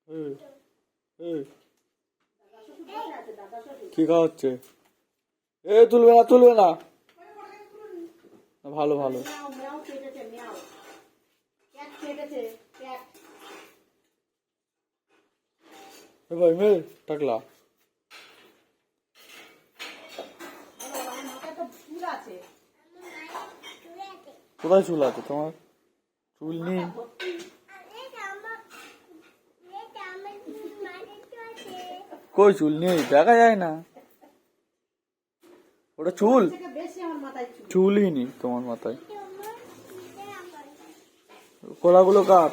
এই, এই, কি খাওয়াচ্ছে? এ তুলবে না, তুলবে না। ভালো ভালো। এ ভাই মে টাকলা কোথায় চুল আছে তোমার? চুল নেই? কই চুল নেই, দেখা যায় না। ওটা চুল? চুলই নেই তোমার মাথায়। কোলাগুলো কার?